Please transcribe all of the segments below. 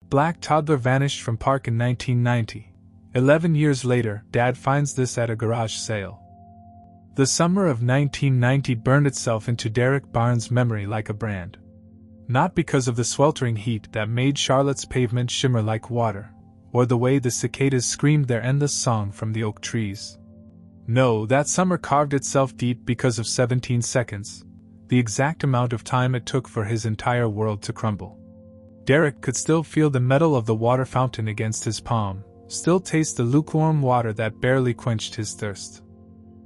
Black Toddler vanished from park in 1990. 11 years later, Dad finds this at a garage sale. The summer of 1990 burned itself into Derek Barnes' memory like a brand. Not because of the sweltering heat that made Charlotte's pavement shimmer like water, or the way the cicadas screamed their endless song from the oak trees. No, that summer carved itself deep because of 17 seconds, the exact amount of time it took for his entire world to crumble. Derek could still feel the metal of the water fountain against his palm, still taste the lukewarm water that barely quenched his thirst.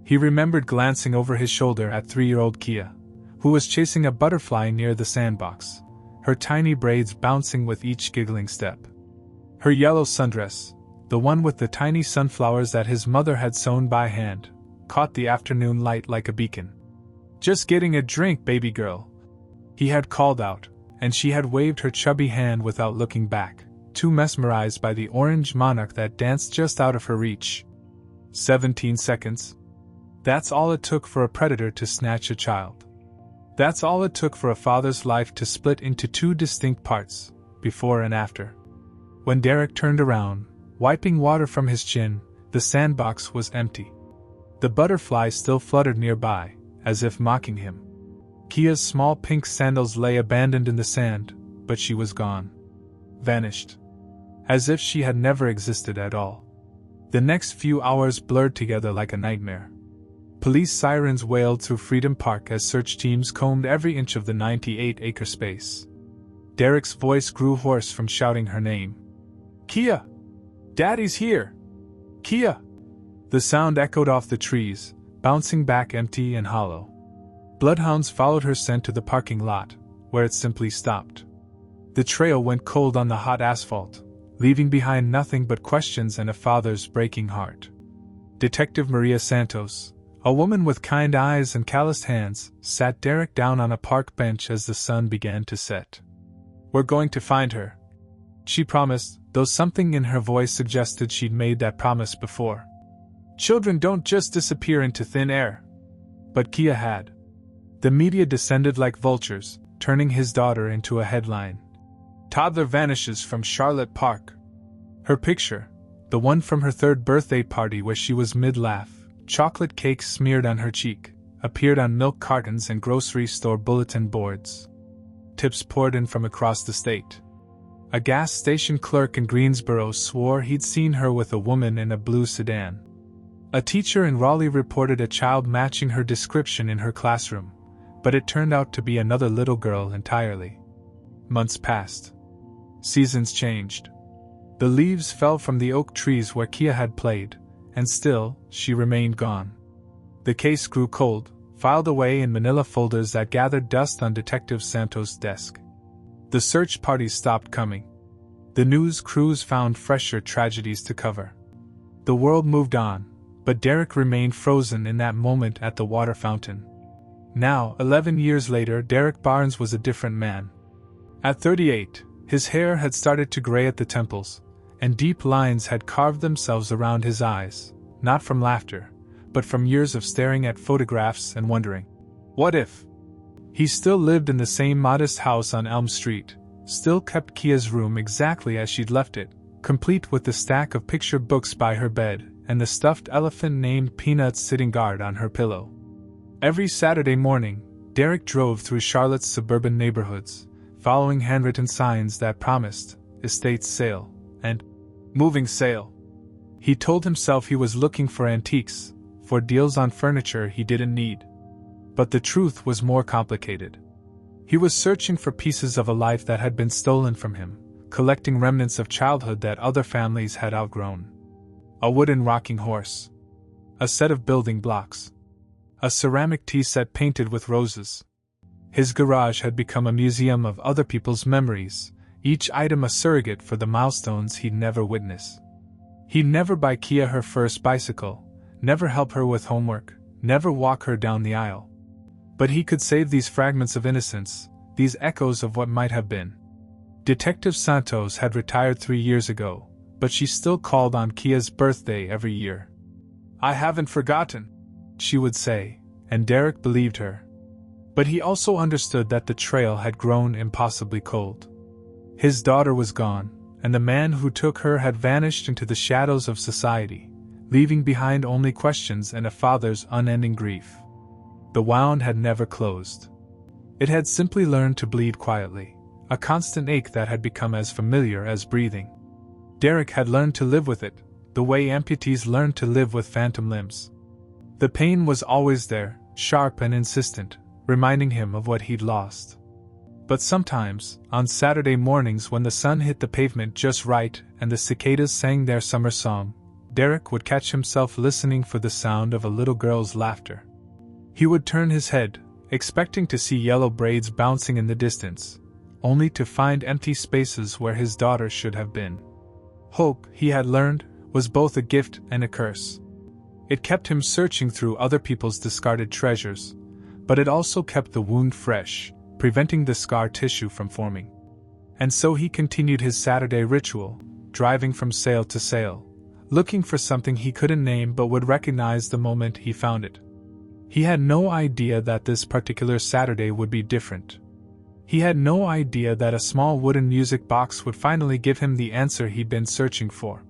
He remembered glancing over his shoulder at 3-year-old Kia, who was chasing a butterfly near the sandbox, her tiny braids bouncing with each giggling step. Her yellow sundress, the one with the tiny sunflowers that his mother had sewn by hand, caught the afternoon light like a beacon. "Just getting a drink, baby girl," he had called out, and she had waved her chubby hand without looking back, too mesmerized by the orange monarch that danced just out of her reach. 17 seconds. That's all it took for a predator to snatch a child. That's all it took for a father's life to split into two distinct parts, before and after. When Derek turned around, wiping water from his chin, the sandbox was empty. The butterfly still fluttered nearby, as if mocking him. Kia's small pink sandals lay abandoned in the sand, but she was gone. Vanished. As if she had never existed at all. The next few hours blurred together like a nightmare. Police sirens wailed through Freedom Park as search teams combed every inch of the 98-acre space. Derek's voice grew hoarse from shouting her name. "Kia! Daddy's here! Kia!" The sound echoed off the trees, bouncing back empty and hollow. Bloodhounds followed her scent to the parking lot, where it simply stopped. The trail went cold on the hot asphalt, leaving behind nothing but questions and a father's breaking heart. Detective Maria Santos, a woman with kind eyes and calloused hands, sat Derek down on a park bench as the sun began to set. "We're going to find her," she promised, though something in her voice suggested she'd made that promise before. Children don't just disappear into thin air. But Kia had. The media descended like vultures, turning his daughter into a headline. "Toddler vanishes from Charlotte Park." Her picture, the one from her 3rd birthday party where she was mid-laugh, chocolate cake smeared on her cheek, appeared on milk cartons and grocery store bulletin boards. Tips poured in from across the state. A gas station clerk in Greensboro swore he'd seen her with a woman in a blue sedan. A teacher in Raleigh reported a child matching her description in her classroom, but it turned out to be another little girl entirely. Months passed. Seasons changed. The leaves fell from the oak trees where Kia had played, and still, she remained gone. The case grew cold, filed away in manila folders that gathered dust on Detective Santos' desk. The search parties stopped coming. The news crews found fresher tragedies to cover. The world moved on, but Derek remained frozen in that moment at the water fountain. Now, 11 years later, Derek Barnes was a different man. At 38, his hair had started to gray at the temples, and deep lines had carved themselves around his eyes, not from laughter, but from years of staring at photographs and wondering, what if? He still lived in the same modest house on Elm Street, still kept Kia's room exactly as she'd left it, complete with the stack of picture books by her bed and the stuffed elephant named Peanuts sitting guard on her pillow. Every Saturday morning, Derek drove through Charlotte's suburban neighborhoods, following handwritten signs that promised estate sale and moving sale. He told himself he was looking for antiques, for deals on furniture he didn't need. But the truth was more complicated. He was searching for pieces of a life that had been stolen from him, collecting remnants of childhood that other families had outgrown. A wooden rocking horse. A set of building blocks. A ceramic tea set painted with roses. His garage had become a museum of other people's memories, each item a surrogate for the milestones he'd never witness. He'd never buy Kia her first bicycle, never help her with homework, never walk her down the aisle. But he could save these fragments of innocence, these echoes of what might have been. Detective Santos had retired 3 years ago, but she still called on Kia's birthday every year. "I haven't forgotten," she would say, and Derek believed her. But he also understood that the trail had grown impossibly cold. His daughter was gone, and the man who took her had vanished into the shadows of society, leaving behind only questions and a father's unending grief. The wound had never closed. It had simply learned to bleed quietly, a constant ache that had become as familiar as breathing. Derek had learned to live with it, the way amputees learn to live with phantom limbs. The pain was always there, sharp and insistent, reminding him of what he'd lost. But sometimes, on Saturday mornings when the sun hit the pavement just right and the cicadas sang their summer song, Derek would catch himself listening for the sound of a little girl's laughter. He would turn his head, expecting to see yellow braids bouncing in the distance, only to find empty spaces where his daughter should have been. Hope, he had learned, was both a gift and a curse. It kept him searching through other people's discarded treasures, but it also kept the wound fresh, preventing the scar tissue from forming. And so he continued his Saturday ritual, driving from sale to sale, looking for something he couldn't name but would recognize the moment he found it. He had no idea that this particular Saturday would be different. He had no idea that a small wooden music box would finally give him the answer he'd been searching for.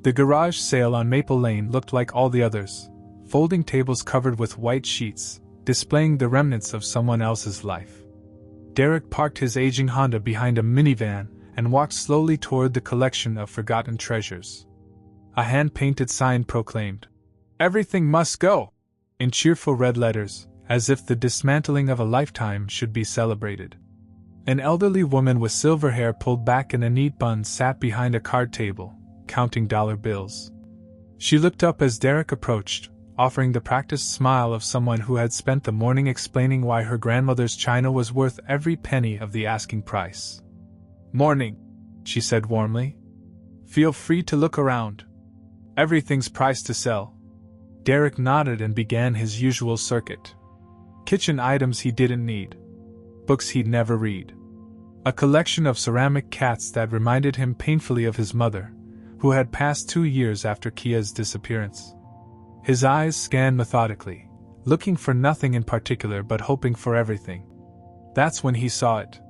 The garage sale on Maple Lane looked like all the others, folding tables covered with white sheets, displaying the remnants of someone else's life. Derek parked his aging Honda behind a minivan and walked slowly toward the collection of forgotten treasures. A hand-painted sign proclaimed, "Everything must go," in cheerful red letters, as if the dismantling of a lifetime should be celebrated. An elderly woman with silver hair pulled back in a neat bun sat behind a card table, counting dollar bills. She looked up as Derek approached, offering the practiced smile of someone who had spent the morning explaining why her grandmother's china was worth every penny of the asking price. "Morning," she said warmly. "Feel free to look around. Everything's priced to sell." Derek nodded and began his usual circuit. Kitchen items he didn't need. Books he'd never read. A collection of ceramic cats that reminded him painfully of his mother, who had passed 2 years after Kia's disappearance. His eyes scanned methodically, looking for nothing in particular but hoping for everything. That's when he saw it.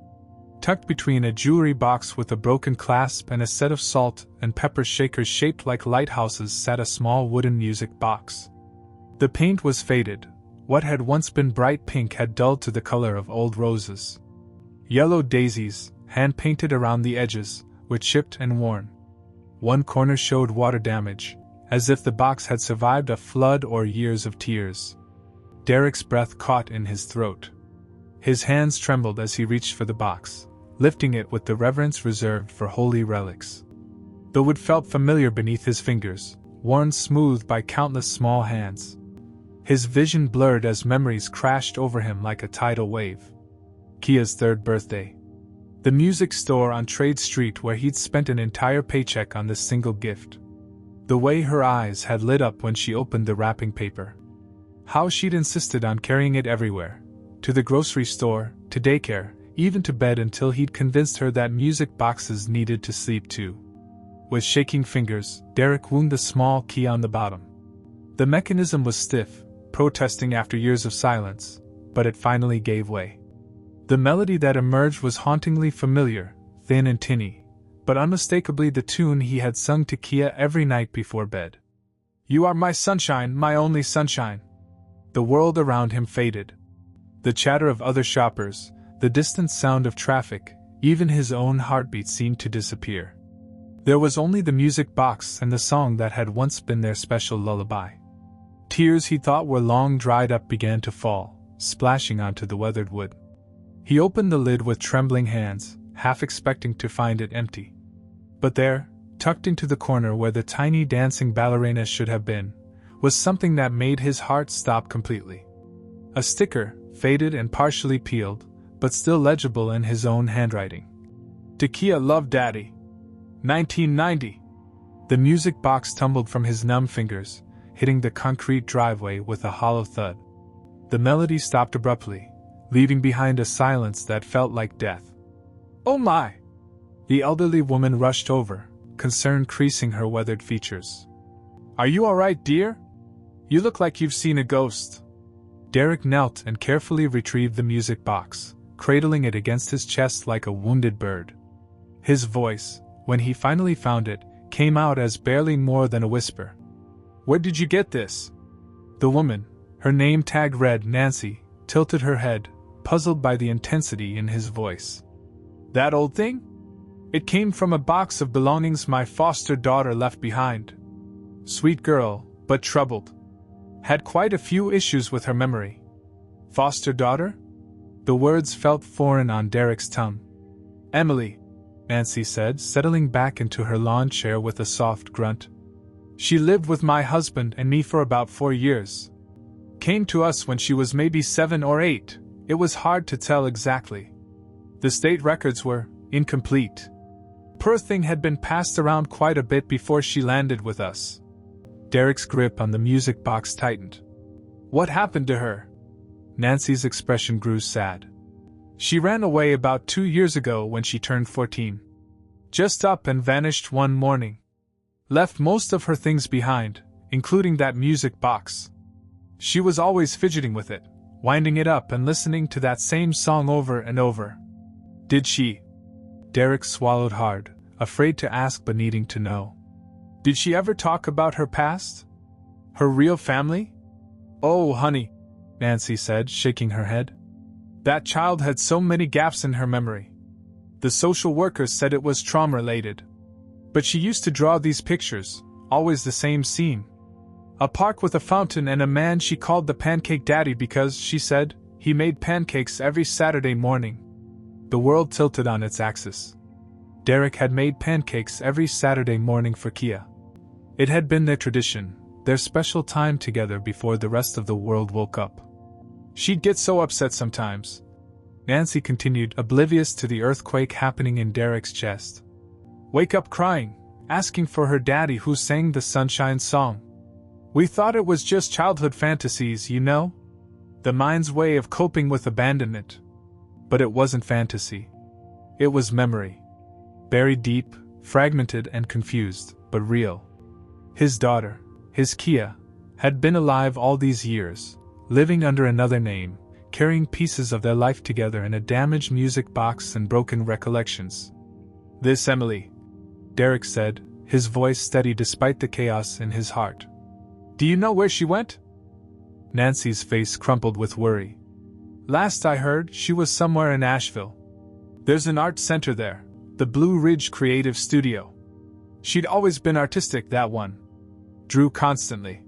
Tucked between a jewelry box with a broken clasp and a set of salt and pepper shakers shaped like lighthouses sat a small wooden music box. The paint was faded. What had once been bright pink had dulled to the color of old roses. Yellow daisies, hand-painted around the edges, were chipped and worn. One corner showed water damage, as if the box had survived a flood or years of tears. Derek's breath caught in his throat. His hands trembled as he reached for the box, lifting it with the reverence reserved for holy relics. The wood felt familiar beneath his fingers, worn smooth by countless small hands. His vision blurred as memories crashed over him like a tidal wave. Kia's 3rd birthday. The music store on Trade Street where he'd spent an entire paycheck on this single gift. The way her eyes had lit up when she opened the wrapping paper. How she'd insisted on carrying it everywhere. To the grocery store, to daycare, even to bed until he'd convinced her that music boxes needed to sleep too. With shaking fingers, Derek wound the small key on the bottom. The mechanism was stiff, protesting after years of silence, but it finally gave way. The melody that emerged was hauntingly familiar, thin and tinny, but unmistakably the tune he had sung to Kia every night before bed. "You are my sunshine, my only sunshine." The world around him faded. The chatter of other shoppers, the distant sound of traffic, even his own heartbeat seemed to disappear. There was only the music box and the song that had once been their special lullaby. Tears he thought were long dried up began to fall, splashing onto the weathered wood. He opened the lid with trembling hands, half expecting to find it empty. But there, tucked into the corner where the tiny dancing ballerina should have been, was something that made his heart stop completely. A sticker, faded and partially peeled, but still legible in his own handwriting. "To Kia, love Daddy. 1990. The music box tumbled from his numb fingers, hitting the concrete driveway with a hollow thud. The melody stopped abruptly, leaving behind a silence that felt like death. "Oh my!" The elderly woman rushed over, concern creasing her weathered features. "Are you alright, dear? You look like you've seen a ghost." Derek knelt and carefully retrieved the music box, cradling it against his chest like a wounded bird. His voice, when he finally found it, came out as barely more than a whisper. "Where did you get this?" The woman, her name tag read Nancy, tilted her head, puzzled by the intensity in his voice. "That old thing? It came from a box of belongings my foster daughter left behind. Sweet girl, but troubled. Had quite a few issues with her memory." "Foster daughter?" The words felt foreign on Derek's tongue. "Emily," Nancy said, settling back into her lawn chair with a soft grunt. "She lived with my husband and me for about 4 years. Came to us when she was maybe 7 or 8, it was hard to tell exactly. The state records were incomplete. Poor thing had been passed around quite a bit before she landed with us." Derek's grip on the music box tightened. "What happened to her?" Nancy's expression grew sad. "She ran away about 2 years ago when she turned 14. Just up and vanished one morning. Left most of her things behind, including that music box. She was always fidgeting with it, winding it up and listening to that same song over and over." "Did she?" Derek swallowed hard, afraid to ask but needing to know. "Did she ever talk about her past? Her real family?" "Oh, honey," Nancy said, shaking her head. "That child had so many gaps in her memory. The social workers said it was trauma-related. But she used to draw these pictures, always the same scene. A park with a fountain and a man she called the Pancake Daddy because, she said, he made pancakes every Saturday morning." The world tilted on its axis. Derek had made pancakes every Saturday morning for Kia. It had been their tradition, their special time together before the rest of the world woke up. "She'd get so upset sometimes," Nancy continued, oblivious to the earthquake happening in Derek's chest. "Wake up crying, asking for her daddy who sang the Sunshine Song. We thought it was just childhood fantasies, you know? The mind's way of coping with abandonment. But it wasn't fantasy. It was memory. Buried deep, fragmented and confused, but real. His daughter, his Kia, had been alive all these years, living under another name, carrying pieces of their life together in a damaged music box and broken recollections. "This Emily," Derek said, his voice steady despite the chaos in his heart. "Do you know where she went?" Nancy's face crumpled with worry. "Last I heard, she was somewhere in Asheville. There's an art center there, the Blue Ridge Creative Studio. She'd always been artistic, that one. Drew constantly.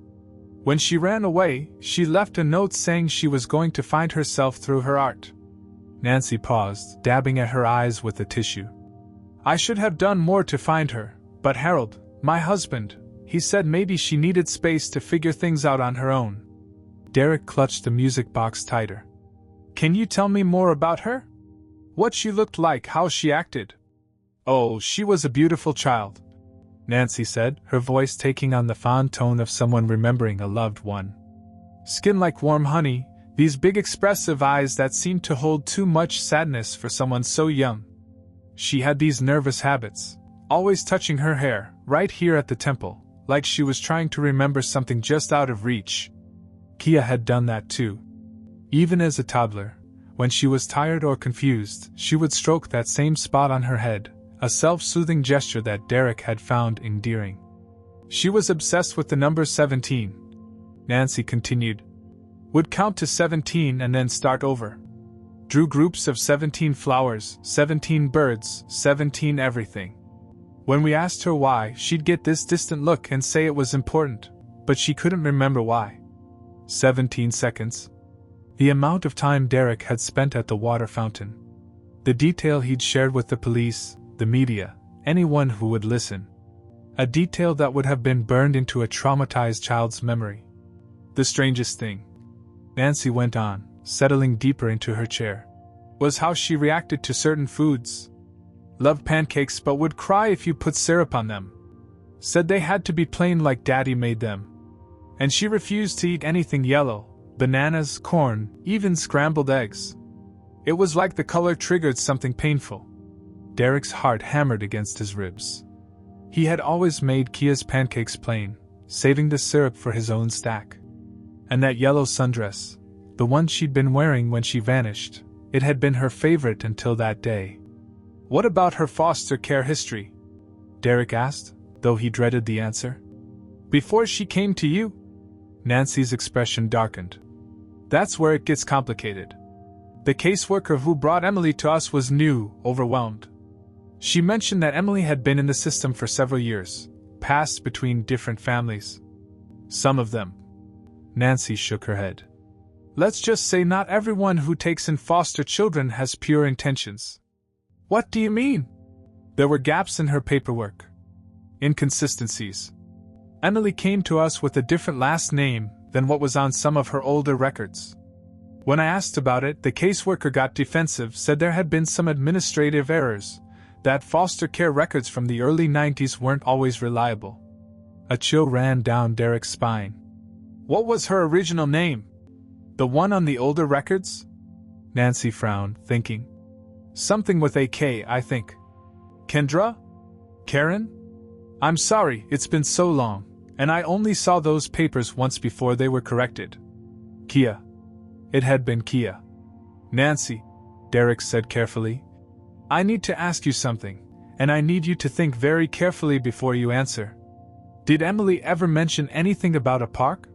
When she ran away, she left a note saying she was going to find herself through her art." Nancy paused, dabbing at her eyes with a tissue. "I should have done more to find her, but Harold, my husband, he said maybe she needed space to figure things out on her own." Derek clutched the music box tighter. "Can you tell me more about her? What she looked like, how she acted?" "Oh, she was a beautiful child," Nancy said, her voice taking on the fond tone of someone remembering a loved one. "Skin like warm honey, these big expressive eyes that seemed to hold too much sadness for someone so young. She had these nervous habits, always touching her hair, right here at the temple, like she was trying to remember something just out of reach. Kia had done that too. Even as a toddler, when she was tired or confused, she would stroke that same spot on her head, a self-soothing gesture that Derek had found endearing. She was obsessed with the number 17, Nancy continued. Would count to 17 and then start over. Drew groups of 17 flowers, 17 birds, 17 everything. When we asked her why, she'd get this distant look and say it was important, but she couldn't remember why. 17 seconds. The amount of time Derek had spent at the water fountain. The detail he'd shared with the police, the media, anyone who would listen. A detail that would have been burned into a traumatized child's memory. The strangest thing, Nancy went on, settling deeper into her chair, was how she reacted to certain foods. Loved pancakes but would cry if you put syrup on them. Said they had to be plain like Daddy made them. And she refused to eat anything yellow, bananas, corn, even scrambled eggs. It was like the color triggered something painful. Derek's heart hammered against his ribs. He had always made Kia's pancakes plain, saving the syrup for his own stack. And that yellow sundress, the one she'd been wearing when she vanished, it had been her favorite until that day. What about her foster care history? Derek asked, though he dreaded the answer. Before she came to you? Nancy's expression darkened. That's where it gets complicated. The caseworker who brought Emily to us was new, overwhelmed. She mentioned that Emily had been in the system for several years, passed between different families. Some of them. Nancy shook her head. Let's just say not everyone who takes in foster children has pure intentions. What do you mean? There were gaps in her paperwork. Inconsistencies. Emily came to us with a different last name than what was on some of her older records. When I asked about it, the caseworker got defensive, said there had been some administrative errors, that foster care records from the early 90s weren't always reliable. A chill ran down Derek's spine. What was her original name? The one on the older records? Nancy frowned, thinking. Something with a K, I think. Kendra? Karen? I'm sorry, it's been so long, and I only saw those papers once before they were corrected. Kia. It had been Kia. Nancy, Derek said carefully, I need to ask you something, and I need you to think very carefully before you answer. Did Emily ever mention anything about a park?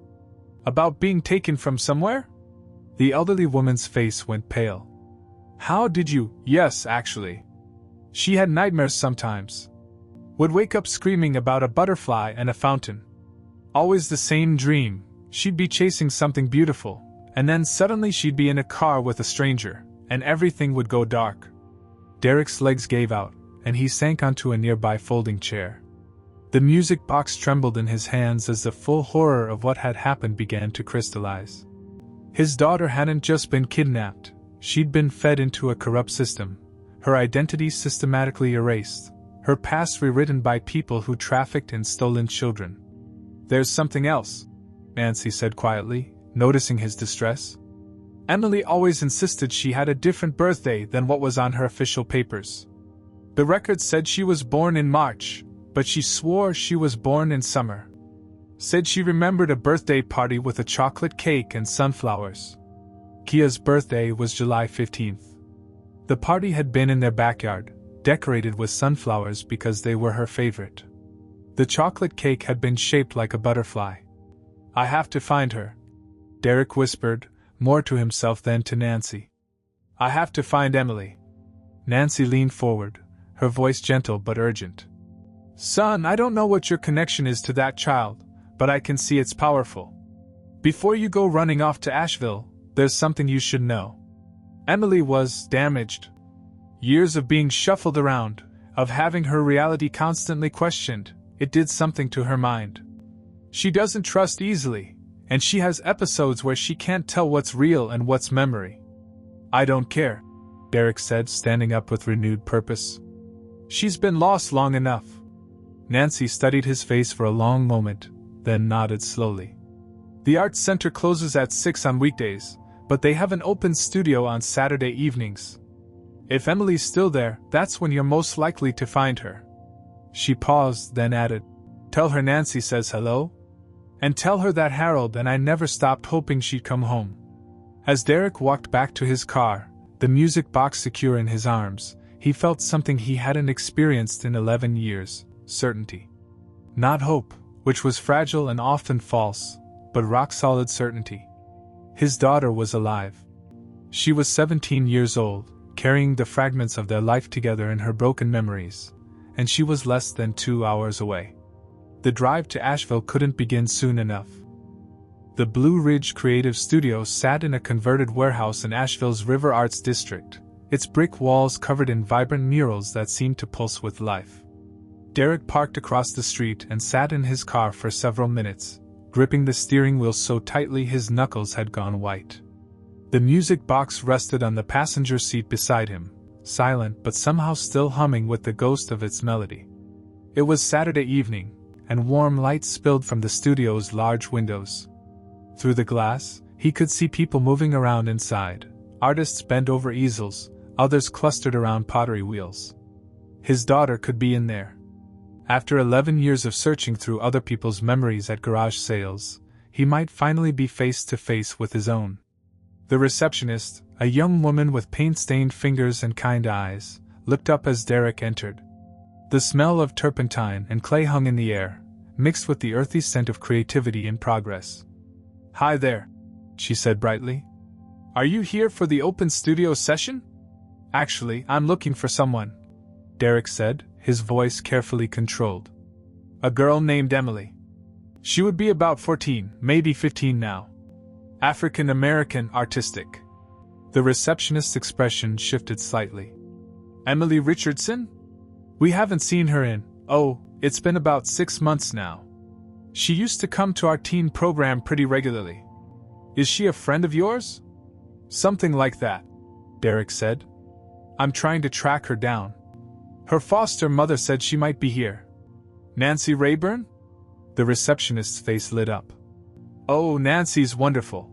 About being taken from somewhere? The elderly woman's face went pale. How did you? Yes, actually. She had nightmares sometimes. Would wake up screaming about a butterfly and a fountain. Always the same dream, she'd be chasing something beautiful, and then suddenly she'd be in a car with a stranger, and everything would go dark. Derek's legs gave out, and he sank onto a nearby folding chair. The music box trembled in his hands as the full horror of what had happened began to crystallize. His daughter hadn't just been kidnapped, she'd been fed into a corrupt system, her identity systematically erased, her past rewritten by people who trafficked in stolen children. There's something else, Nancy said quietly, noticing his distress. Emily always insisted she had a different birthday than what was on her official papers. The record said she was born in March, but she swore she was born in summer. Said she remembered a birthday party with a chocolate cake and sunflowers. Kia's birthday was July 15th. The party had been in their backyard, decorated with sunflowers because they were her favorite. The chocolate cake had been shaped like a butterfly. I have to find her, Derek whispered, more to himself than to Nancy. I have to find Emily. Nancy leaned forward, her voice gentle but urgent. Son, I don't know what your connection is to that child, but I can see it's powerful. Before you go running off to Asheville, there's something you should know. Emily was damaged. Years of being shuffled around, of having her reality constantly questioned, it did something to her mind. She doesn't trust easily, and she has episodes where she can't tell what's real and what's memory. I don't care, Derek said, standing up with renewed purpose. She's been lost long enough. Nancy studied his face for a long moment, then nodded slowly. The Arts Center closes at 6 on weekdays, but they have an open studio on Saturday evenings. If Emily's still there, that's when you're most likely to find her. She paused, then added, Tell her Nancy says hello? And tell her that Harold and I never stopped hoping she'd come home. As Derek walked back to his car, the music box secure in his arms, he felt something he hadn't experienced in 11 years, certainty. Not hope, which was fragile and often false, but rock-solid certainty. His daughter was alive. She was 17 years old, carrying the fragments of their life together in her broken memories, and she was less than 2 hours away. The drive to Asheville couldn't begin soon enough. The Blue Ridge Creative Studio sat in a converted warehouse in Asheville's River Arts District, its brick walls covered in vibrant murals that seemed to pulse with life. Derek parked across the street and sat in his car for several minutes, gripping the steering wheel so tightly his knuckles had gone white. The music box rested on the passenger seat beside him, silent but somehow still humming with the ghost of its melody. It was Saturday evening, and warm light spilled from the studio's large windows. Through the glass, he could see people moving around inside, artists bent over easels, others clustered around pottery wheels. His daughter could be in there. After 11 years of searching through other people's memories at garage sales, he might finally be face to face with his own. The receptionist, a young woman with paint-stained fingers and kind eyes, looked up as Derek entered. The smell of turpentine and clay hung in the air, mixed with the earthy scent of creativity in progress. "Hi there," she said brightly. "Are you here for the open studio session?" "Actually, I'm looking for someone," Derek said, his voice carefully controlled. "A girl named Emily. She would be about 14, maybe 15 now. African American, artistic." The receptionist's expression shifted slightly. "Emily Richardson? We haven't seen her in, it's been about 6 months now. She used to come to our teen program pretty regularly. Is she a friend of yours?" "Something like that," Derek said. "I'm trying to track her down. Her foster mother said she might be here." "Nancy Rayburn?" The receptionist's face lit up. "Oh, Nancy's wonderful.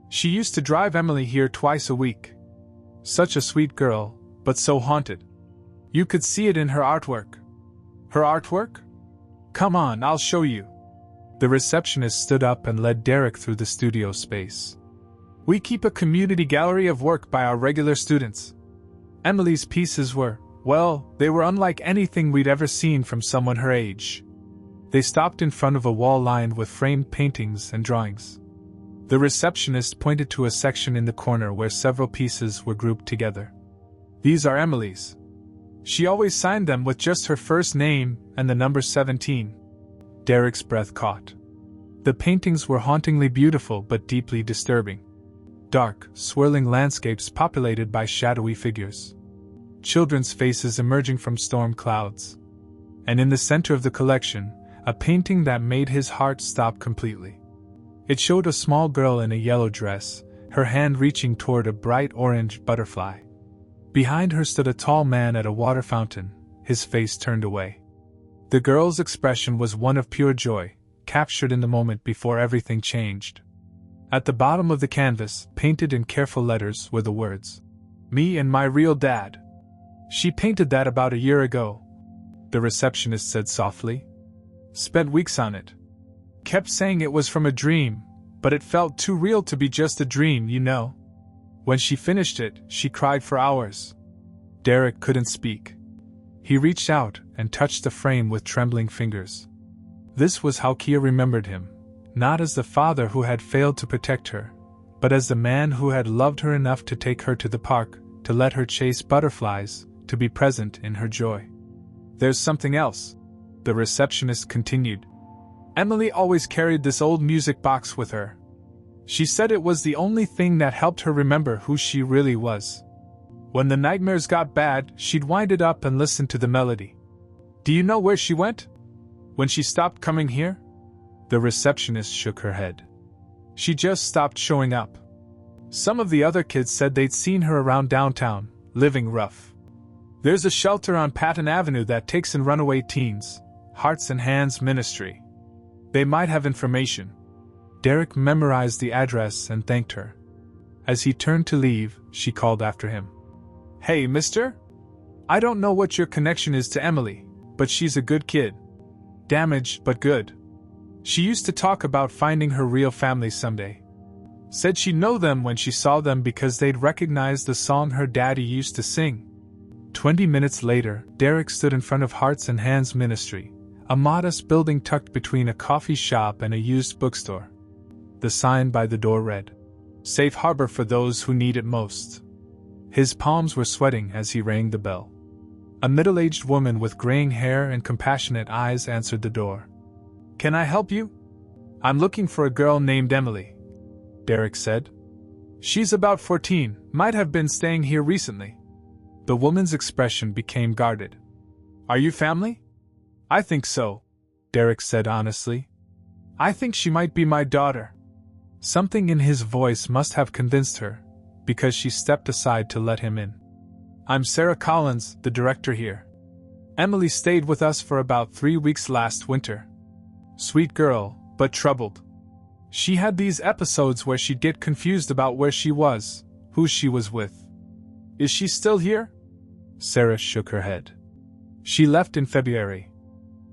She used to drive Emily here twice a week. Such a sweet girl, but so haunted. You could see it in her artwork." "Her artwork? Come on, I'll show you." The receptionist stood up and led Derek through the studio space. "We keep a community gallery of work by our regular students. Emily's pieces were, they were unlike anything we'd ever seen from someone her age." They stopped in front of a wall lined with framed paintings and drawings. The receptionist pointed to a section in the corner where several pieces were grouped together. "These are Emily's. She always signed them with just her first name and the number 17. Derek's breath caught. The paintings were hauntingly beautiful but deeply disturbing. Dark, swirling landscapes populated by shadowy figures. Children's faces emerging from storm clouds. And in the center of the collection, a painting that made his heart stop completely. It showed a small girl in a yellow dress, her hand reaching toward a bright orange butterfly. Behind her stood a tall man at a water fountain, his face turned away. The girl's expression was one of pure joy, captured in the moment before everything changed. At the bottom of the canvas, painted in careful letters, were the words, "Me and my real dad." "She painted that about a year ago," the receptionist said softly. "Spent weeks on it. Kept saying it was from a dream, but it felt too real to be just a dream, you know. When she finished it, she cried for hours." Derek couldn't speak. He reached out and touched the frame with trembling fingers. This was how Kia remembered him, not as the father who had failed to protect her, but as the man who had loved her enough to take her to the park, to let her chase butterflies, to be present in her joy. "There's something else," the receptionist continued. "Emily always carried this old music box with her. She said it was the only thing that helped her remember who she really was. When the nightmares got bad, she'd wind it up and listen to the melody. Do you know where she went? When she stopped coming here?" The receptionist shook her head. "She just stopped showing up. Some of the other kids said they'd seen her around downtown, living rough. There's a shelter on Patton Avenue that takes in runaway teens, Hearts and Hands Ministry. They might have information." Derek memorized the address and thanked her. As he turned to leave, she called after him. "Hey, mister? I don't know what your connection is to Emily, but she's a good kid. Damaged, but good. She used to talk about finding her real family someday. Said she'd know them when she saw them because they'd recognize the song her daddy used to sing." 20 minutes later, Derek stood in front of Hearts and Hands Ministry, a modest building tucked between a coffee shop and a used bookstore. The sign by the door read, "Safe harbor for those who need it most." His palms were sweating as he rang the bell. A middle-aged woman with graying hair and compassionate eyes answered the door. "Can I help you?" "I'm looking for a girl named Emily," Derek said. "She's about 14, might have been staying here recently." The woman's expression became guarded. "Are you family?" "I think so," Derek said honestly. "I think she might be my daughter." Something in his voice must have convinced her, because she stepped aside to let him in. "I'm Sarah Collins, the director here. Emily stayed with us for about 3 weeks last winter. Sweet girl, but troubled. She had these episodes where she'd get confused about where she was, who she was with." "Is she still here?" Sarah shook her head. "She left in February.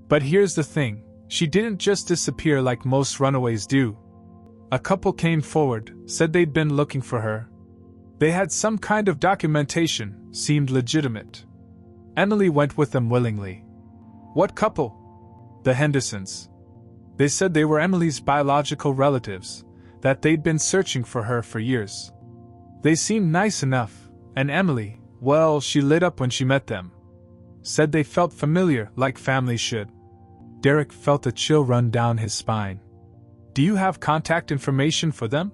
But here's the thing, she didn't just disappear like most runaways do. A couple came forward, said they'd been looking for her. They had some kind of documentation, seemed legitimate. Emily went with them willingly. What couple? The Hendersons. They said they were Emily's biological relatives, that they'd been searching for her for years. They seemed nice enough, and Emily, well, she lit up when she met them. Said they felt familiar, like family should. Derek felt a chill run down his spine. Do you have contact information for them?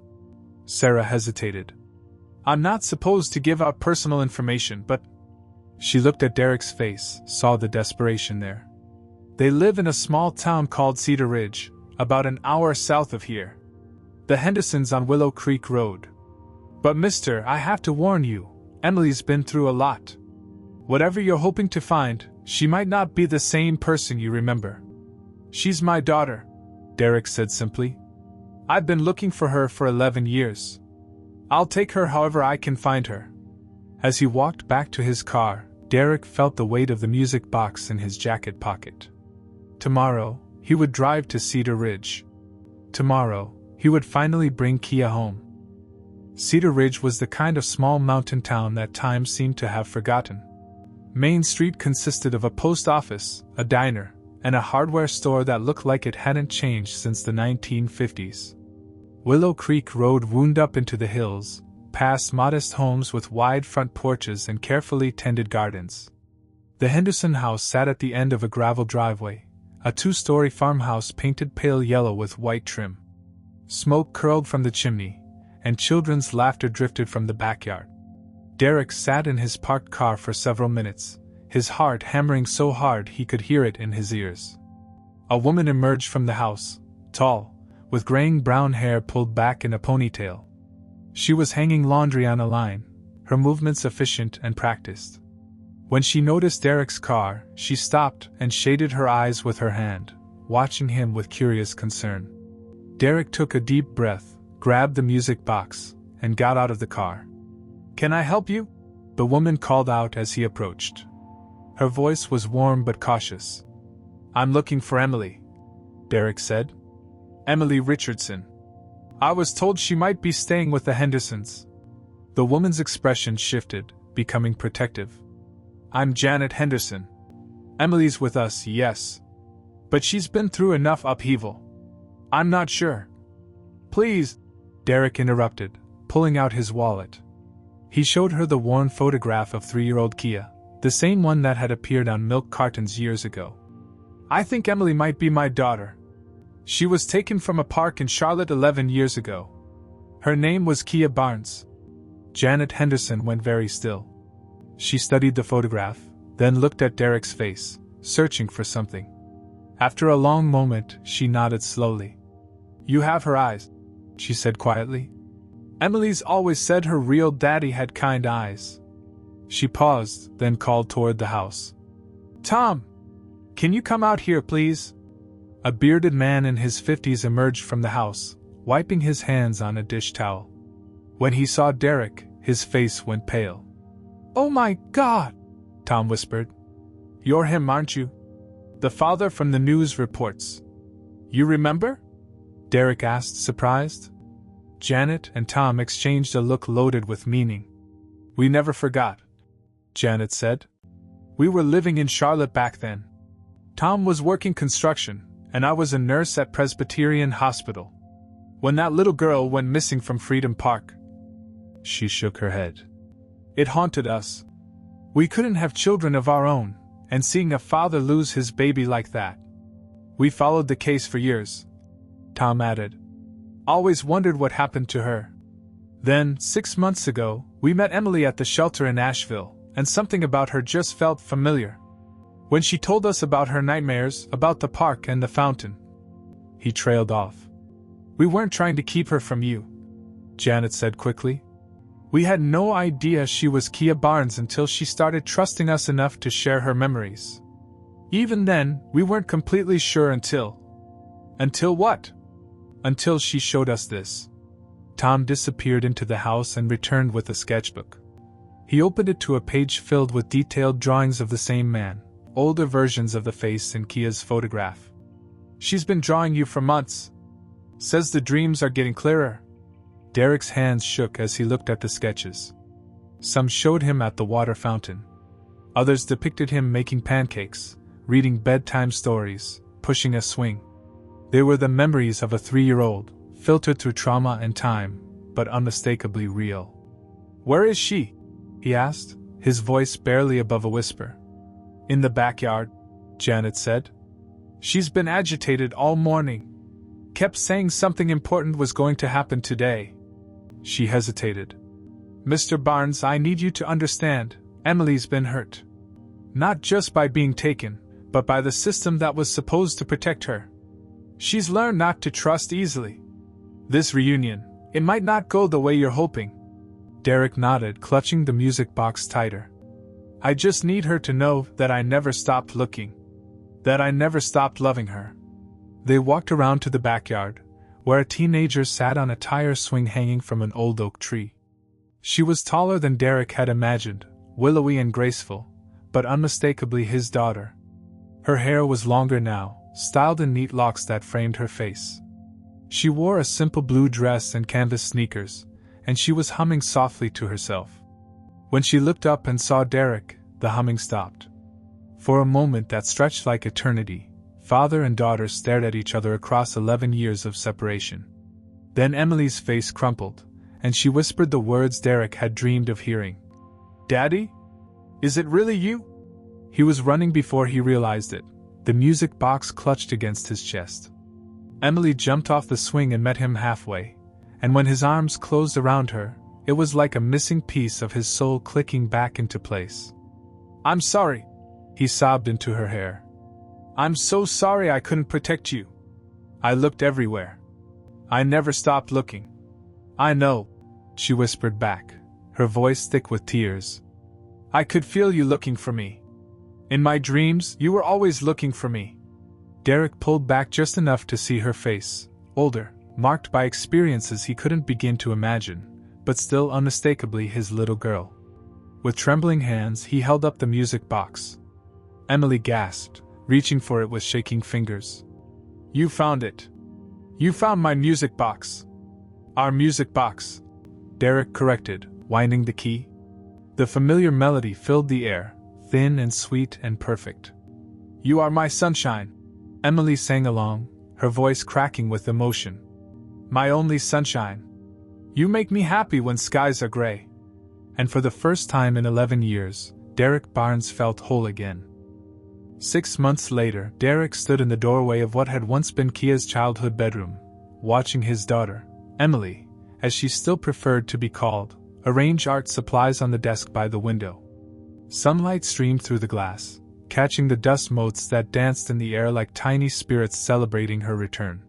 Sarah hesitated. I'm not supposed to give out personal information, but... She looked at Derek's face, saw the desperation there. They live in a small town called Cedar Ridge, about an hour south of here. The Hendersons on Willow Creek Road. But mister, I have to warn you, Emily's been through a lot. Whatever you're hoping to find, she might not be the same person you remember. She's my daughter, Derek said simply. I've been looking for her for 11 years. I'll take her however I can find her. As he walked back to his car, Derek felt the weight of the music box in his jacket pocket. Tomorrow, he would drive to Cedar Ridge. Tomorrow, he would finally bring Kia home. Cedar Ridge was the kind of small mountain town that time seemed to have forgotten. Main Street consisted of a post office, a diner, and a hardware store that looked like it hadn't changed since the 1950s. Willow Creek Road wound up into the hills, past modest homes with wide front porches and carefully tended gardens. The Henderson house sat at the end of a gravel driveway, a 2-story farmhouse painted pale yellow with white trim. Smoke curled from the chimney, and children's laughter drifted from the backyard. Derek sat in his parked car for several minutes, his heart hammering so hard he could hear it in his ears. A woman emerged from the house, tall, with graying brown hair pulled back in a ponytail. She was hanging laundry on a line, her movements efficient and practiced. When she noticed Derek's car, she stopped and shaded her eyes with her hand, watching him with curious concern. Derek took a deep breath, grabbed the music box, and got out of the car. Can I help you? The woman called out as he approached. Her voice was warm but cautious. I'm looking for Emily, Derek said. Emily Richardson. I was told she might be staying with the Hendersons. The woman's expression shifted, becoming protective. I'm Janet Henderson. Emily's with us, yes. But she's been through enough upheaval. I'm not sure. Please, Derek interrupted, pulling out his wallet. He showed her the worn photograph of 3-year-old Kia, the same one that had appeared on milk cartons years ago. I think Emily might be my daughter. She was taken from a park in Charlotte 11 years ago. Her name was Kia Barnes. Janet Henderson went very still. She studied the photograph, then looked at Derek's face, searching for something. After a long moment, she nodded slowly. You have her eyes, she said quietly. Emily's always said her real daddy had kind eyes. She paused, then called toward the house. Tom! Can you come out here, please? A bearded man in his 50s emerged from the house, wiping his hands on a dish towel. When he saw Derek, his face went pale. Oh my God! Tom whispered. You're him, aren't you? The father from the news reports. You remember? Derek asked, surprised. Janet and Tom exchanged a look loaded with meaning. We never forgot, Janet said. We were living in Charlotte back then. Tom was working construction, and I was a nurse at Presbyterian Hospital. When that little girl went missing from Freedom Park. She shook her head. It haunted us. We couldn't have children of our own, and seeing a father lose his baby like that. We followed the case for years, Tom added. Always wondered what happened to her. Then, 6 months ago, we met Emily at the shelter in Asheville, and something about her just felt familiar. When she told us about her nightmares, about the park and the fountain. He trailed off. We weren't trying to keep her from you, Janet said quickly. We had no idea she was Kia Barnes until she started trusting us enough to share her memories. Even then, we weren't completely sure until... Until what? Until she showed us this. Tom disappeared into the house and returned with a sketchbook. He opened it to a page filled with detailed drawings of the same man, older versions of the face in Kia's photograph. She's been drawing you for months. Says the dreams are getting clearer. Derek's hands shook as he looked at the sketches. Some showed him at the water fountain. Others depicted him making pancakes, reading bedtime stories, pushing a swing. They were the memories of a 3-year-old, filtered through trauma and time, but unmistakably real. "Where is she?" he asked, his voice barely above a whisper. "In the backyard," Janet said. "She's been agitated all morning. Kept saying something important was going to happen today." She hesitated. "Mr. Barnes, I need you to understand, Emily's been hurt. Not just by being taken, but by the system that was supposed to protect her. She's learned not to trust easily. This reunion, it might not go the way you're hoping." Derek nodded, clutching the music box tighter. "I just need her to know that I never stopped looking. That I never stopped loving her." They walked around to the backyard, where a teenager sat on a tire swing hanging from an old oak tree. She was taller than Derek had imagined, willowy and graceful, but unmistakably his daughter. Her hair was longer now, styled in neat locks that framed her face. She wore a simple blue dress and canvas sneakers, and she was humming softly to herself. When she looked up and saw Derek, the humming stopped. For a moment that stretched like eternity, father and daughter stared at each other across 11 years of separation. Then Emily's face crumpled, and she whispered the words Derek had dreamed of hearing. "Daddy? Is it really you?" He was running before he realized it, the music box clutched against his chest. Emily jumped off the swing and met him halfway, and when his arms closed around her, it was like a missing piece of his soul clicking back into place. "I'm sorry," he sobbed into her hair. "I'm so sorry I couldn't protect you. I looked everywhere. I never stopped looking." "I know," she whispered back, her voice thick with tears. "I could feel you looking for me. In my dreams, you were always looking for me." Derek pulled back just enough to see her face, older, marked by experiences he couldn't begin to imagine, but still unmistakably his little girl. With trembling hands, he held up the music box. Emily gasped, reaching for it with shaking fingers. "You found it. You found my music box." "Our music box," Derek corrected, winding the key. The familiar melody filled the air, thin and sweet and perfect. "You are my sunshine," Emily sang along, her voice cracking with emotion. "My only sunshine. You make me happy when skies are gray." And for the first time in 11 years, Derek Barnes felt whole again. 6 months later, Derek stood in the doorway of what had once been Kia's childhood bedroom, watching his daughter, Emily, as she still preferred to be called, arrange art supplies on the desk by the window. Sunlight streamed through the glass, catching the dust motes that danced in the air like tiny spirits celebrating her return.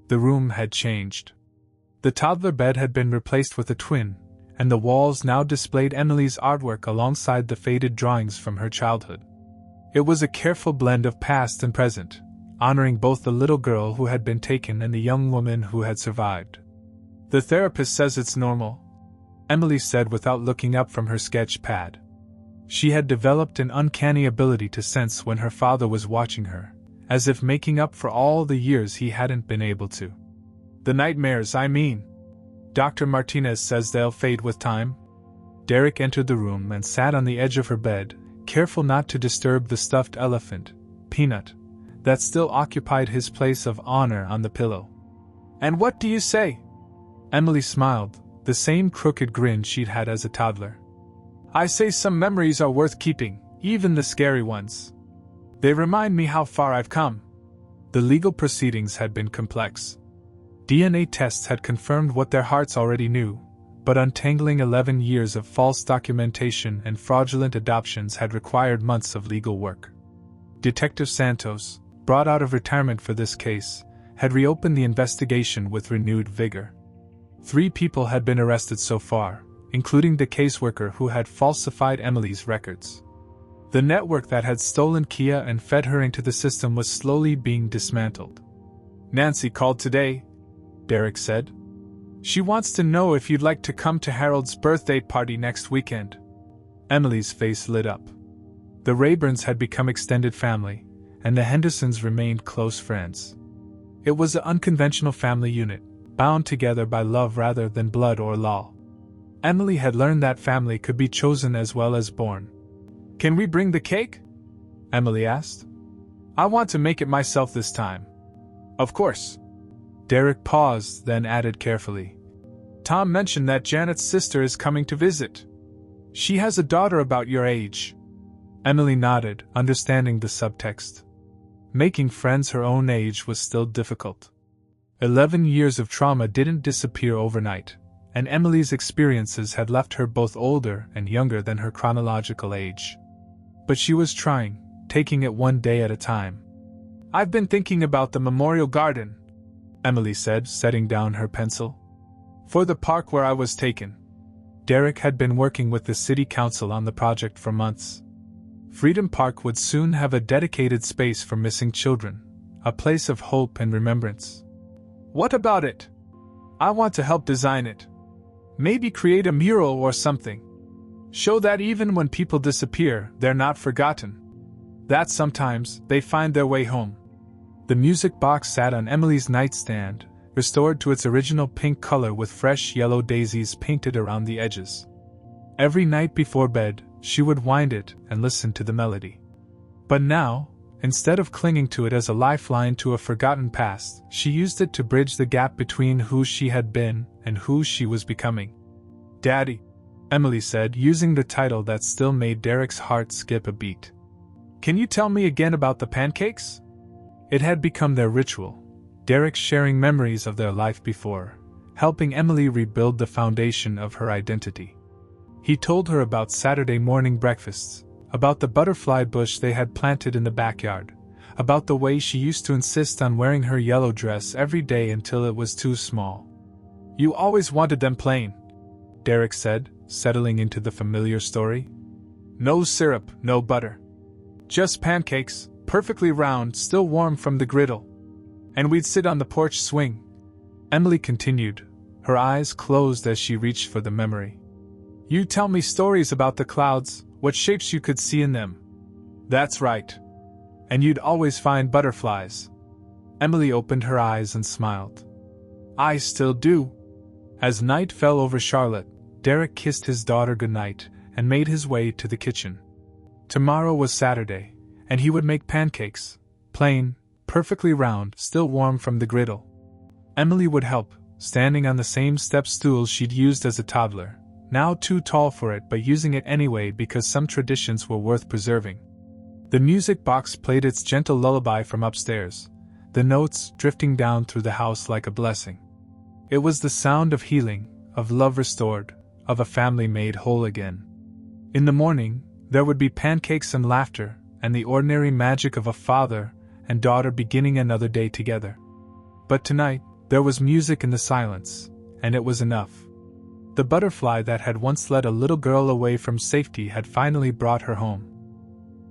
The room had changed. The toddler bed had been replaced with a twin, and the walls now displayed Emily's artwork alongside the faded drawings from her childhood. It was a careful blend of past and present, honoring both the little girl who had been taken and the young woman who had survived. "The therapist says it's normal," Emily said without looking up from her sketch pad. She had developed an uncanny ability to sense when her father was watching her, as if making up for all the years he hadn't been able to. "The nightmares, I mean. Dr. Martinez says they'll fade with time." Derek entered the room and sat on the edge of her bed, careful not to disturb the stuffed elephant, Peanut, that still occupied his place of honor on the pillow. "And what do you say?" Emily smiled, the same crooked grin she'd had as a toddler. "I say some memories are worth keeping, even the scary ones. They remind me how far I've come." The legal proceedings had been complex. DNA tests had confirmed what their hearts already knew, but untangling 11 years of false documentation and fraudulent adoptions had required months of legal work. Detective Santos, brought out of retirement for this case, had reopened the investigation with renewed vigor. 3 people had been arrested so far, including the caseworker who had falsified Emily's records. The network that had stolen Kia and fed her into the system was slowly being dismantled. "Nancy called today," Derek said. "She wants to know if you'd like to come to Harold's birthday party next weekend." Emily's face lit up. The Rayburns had become extended family, and the Hendersons remained close friends. It was an unconventional family unit, bound together by love rather than blood or law. Emily had learned that family could be chosen as well as born. "Can we bring the cake?" Emily asked. I want to make it myself this time. Of course. Derek paused, then added carefully. Tom mentioned that Janet's sister is coming to visit. She has a daughter about your age. Emily nodded, understanding the subtext. Making friends her own age was still difficult. 11 years of trauma didn't disappear overnight, and Emily's experiences had left her both older and younger than her chronological age. But she was trying, taking it one day at a time. I've been thinking about the memorial garden, Emily said, setting down her pencil. For the park where I was taken. Derek had been working with the city council on the project for months. Freedom Park would soon have a dedicated space for missing children, a place of hope and remembrance. What about it? I want to help design it. Maybe create a mural or something. Show that even when people disappear, they're not forgotten. That sometimes they find their way home. The music box sat on Emily's nightstand, restored to its original pink color with fresh yellow daisies painted around the edges. Every night before bed, she would wind it and listen to the melody. But now, instead of clinging to it as a lifeline to a forgotten past, she used it to bridge the gap between who she had been and who she was becoming. Daddy, Emily said, using the title that still made Derek's heart skip a beat. Can you tell me again about the pancakes? It had become their ritual, Derek sharing memories of their life before, helping Emily rebuild the foundation of her identity. He told her about Saturday morning breakfasts, about the butterfly bush they had planted in the backyard, about the way she used to insist on wearing her yellow dress every day until it was too small. You always wanted them plain, Derek said, settling into the familiar story. No syrup, no butter. Just pancakes, perfectly round, still warm from the griddle. And we'd sit on the porch swing. Emily continued, her eyes closed as she reached for the memory. You tell me stories about the clouds, what shapes you could see in them. That's right. And you'd always find butterflies. Emily opened her eyes and smiled. I still do. As night fell over Charlotte, Derek kissed his daughter goodnight and made his way to the kitchen. Tomorrow was Saturday, and he would make pancakes, plain, perfectly round, still warm from the griddle. Emily would help, standing on the same step stool she'd used as a toddler, now too tall for it but using it anyway because some traditions were worth preserving. The music box played its gentle lullaby from upstairs, the notes drifting down through the house like a blessing. It was the sound of healing, of love restored, of a family made whole again. In the morning, there would be pancakes and laughter, and the ordinary magic of a father and daughter beginning another day together. But tonight, there was music in the silence, and it was enough. The butterfly that had once led a little girl away from safety had finally brought her home.